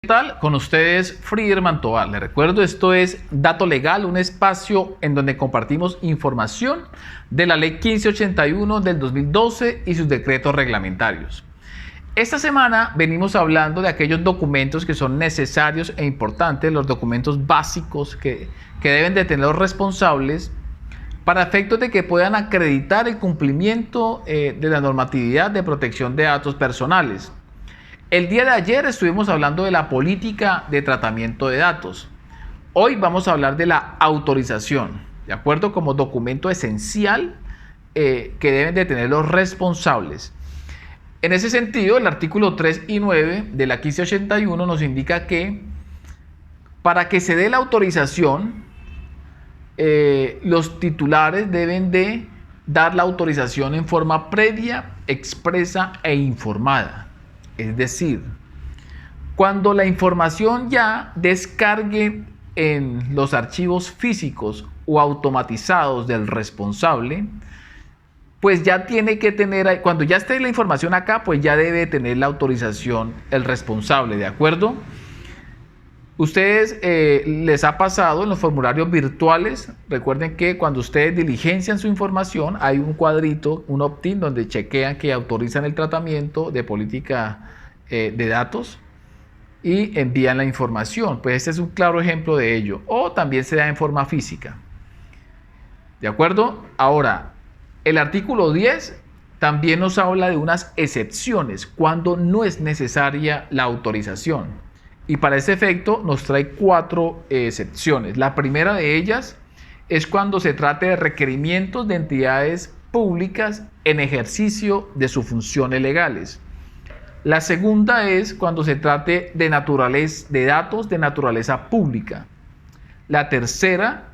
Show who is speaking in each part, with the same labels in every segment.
Speaker 1: ¿Qué tal? Con ustedes, Friedman Tovar. Les recuerdo, esto es Dato Legal, un espacio en donde compartimos información de la Ley 1581 del 2012 y sus decretos reglamentarios. Esta semana venimos hablando de aquellos documentos que son necesarios e importantes, los documentos básicos que deben de tener los responsables para efectos de que puedan acreditar el cumplimiento de la normatividad de protección de datos personales. El día de ayer estuvimos hablando de la política de tratamiento de datos. Hoy vamos a hablar de la autorización, ¿de acuerdo? Como documento esencial que deben de tener los responsables. En ese sentido, el artículo 3 y 9 de la 1581 nos indica que para que se dé la autorización, los titulares deben de dar la autorización en forma previa, expresa e informada. Es decir, cuando la información ya descargue en los archivos físicos o automatizados del responsable, pues ya tiene que tener, cuando ya esté la información acá, pues ya debe tener la autorización el responsable, ¿de acuerdo? Ustedes les ha pasado en los formularios virtuales, recuerden que cuando ustedes diligencian su información hay un cuadrito, un opt-in donde chequean que autorizan el tratamiento de política de datos y envían la información. Pues este es un claro ejemplo de ello. O también se da en forma física. ¿De acuerdo? Ahora, el artículo 10 también nos habla de unas excepciones cuando no es necesaria la autorización. Y para ese efecto nos trae 4 excepciones. La primera de ellas es cuando se trate de requerimientos de entidades públicas en ejercicio de sus funciones legales. La segunda es cuando se trate de datos de naturaleza pública. La tercera,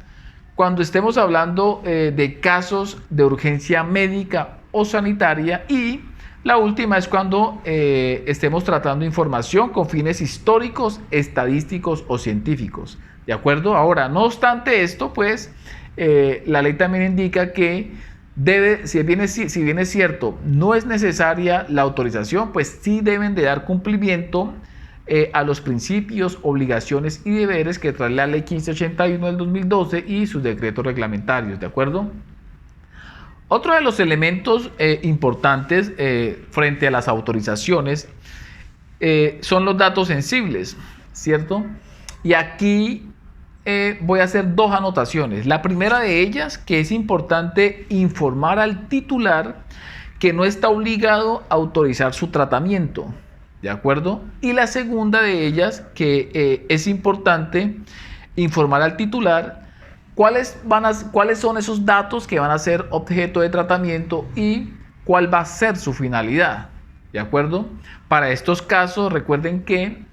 Speaker 1: cuando estemos hablando de casos de urgencia médica o sanitaria. Y la última es cuando estemos tratando información con fines históricos, estadísticos o científicos. ¿De acuerdo? Ahora, no obstante esto, pues la ley también indica que si bien es cierto, no es necesaria la autorización, pues sí deben de dar cumplimiento a los principios, obligaciones y deberes que trae la ley 1581 del 2012 y sus decretos reglamentarios. ¿De acuerdo? Otro de los elementos importantes frente a las autorizaciones son los datos sensibles, ¿cierto? Y aquí voy a hacer 2 anotaciones. La primera de ellas, que es importante informar al titular que no está obligado a autorizar su tratamiento, ¿de acuerdo? Y la segunda de ellas, que es importante informar al titular cuáles son esos datos que van a ser objeto de tratamiento y cuál va a ser su finalidad, ¿de acuerdo? Para estos casos, recuerden que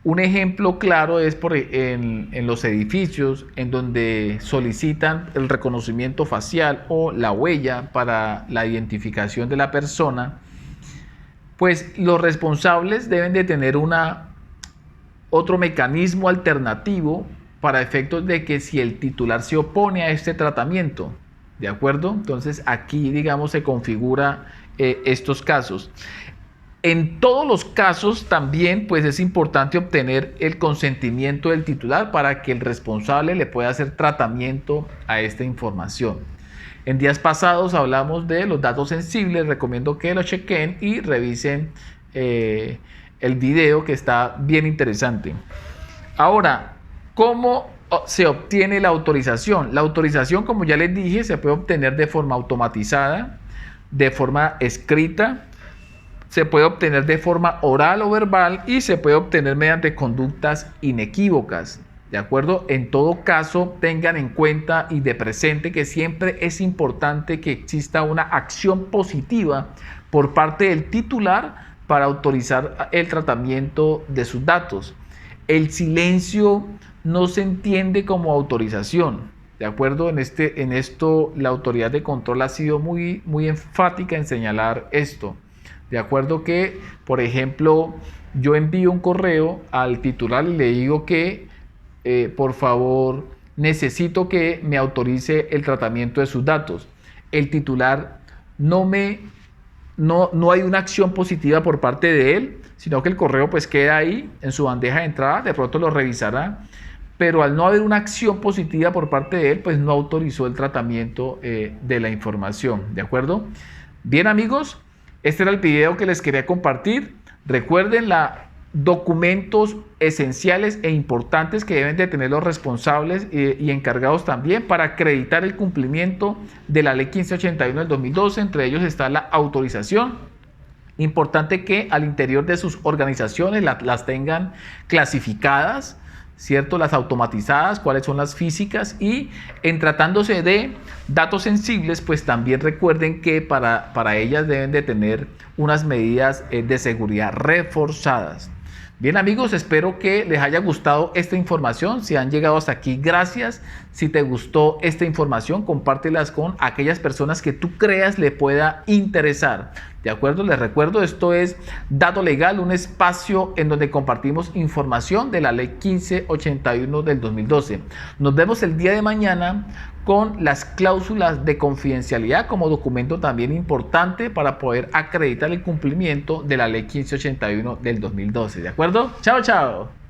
Speaker 1: un ejemplo claro es en los edificios en donde solicitan el reconocimiento facial o la huella para la identificación de la persona, pues los responsables deben de tener otro mecanismo alternativo para efectos de que si el titular se opone a este tratamiento, ¿de acuerdo? Entonces aquí, digamos, se configura estos casos. En todos los casos también pues es importante obtener el consentimiento del titular para que el responsable le pueda hacer tratamiento a esta información. En días pasados hablamos de los datos sensibles, recomiendo que lo chequen y revisen el video que está bien interesante. Ahora, ¿cómo se obtiene la autorización? La autorización, como ya les dije, se puede obtener de forma automatizada, de forma escrita, se puede obtener de forma oral o verbal y se puede obtener mediante conductas inequívocas, ¿de acuerdo? En todo caso, tengan en cuenta y de presente que siempre es importante que exista una acción positiva por parte del titular para autorizar el tratamiento de sus datos. El silencio no se entiende como autorización, ¿de acuerdo? En esto la autoridad de control ha sido muy enfática en señalar esto. De acuerdo que, por ejemplo, yo envío un correo al titular y le digo que, por favor, necesito que me autorice el tratamiento de sus datos. El titular no hay una acción positiva por parte de él, sino que el correo pues queda ahí en su bandeja de entrada, de pronto lo revisará, pero al no haber una acción positiva por parte de él, pues no autorizó el tratamiento de la información, ¿de acuerdo? Bien amigos, este era el video que les quería compartir. Recuerden documentos esenciales e importantes que deben de tener los responsables y encargados también para acreditar el cumplimiento de la ley 1581 del 2012. Entre ellos está la autorización. Importante que al interior de sus organizaciones las tengan clasificadas, ¿cierto? Las automatizadas, cuáles son las físicas, y en tratándose de datos sensibles, pues también recuerden que para ellas deben de tener unas medidas de seguridad reforzadas. Bien amigos, espero que les haya gustado esta información. Si han llegado hasta aquí, gracias. Si te gustó esta información, compártelas con aquellas personas que tú creas le pueda interesar. ¿De acuerdo? Les recuerdo, esto es Dato Legal, un espacio en donde compartimos información de la ley 1581 del 2012. Nos vemos el día de mañana con las cláusulas de confidencialidad como documento también importante para poder acreditar el cumplimiento de la ley 1581 del 2012. ¿De acuerdo? Chao, chao.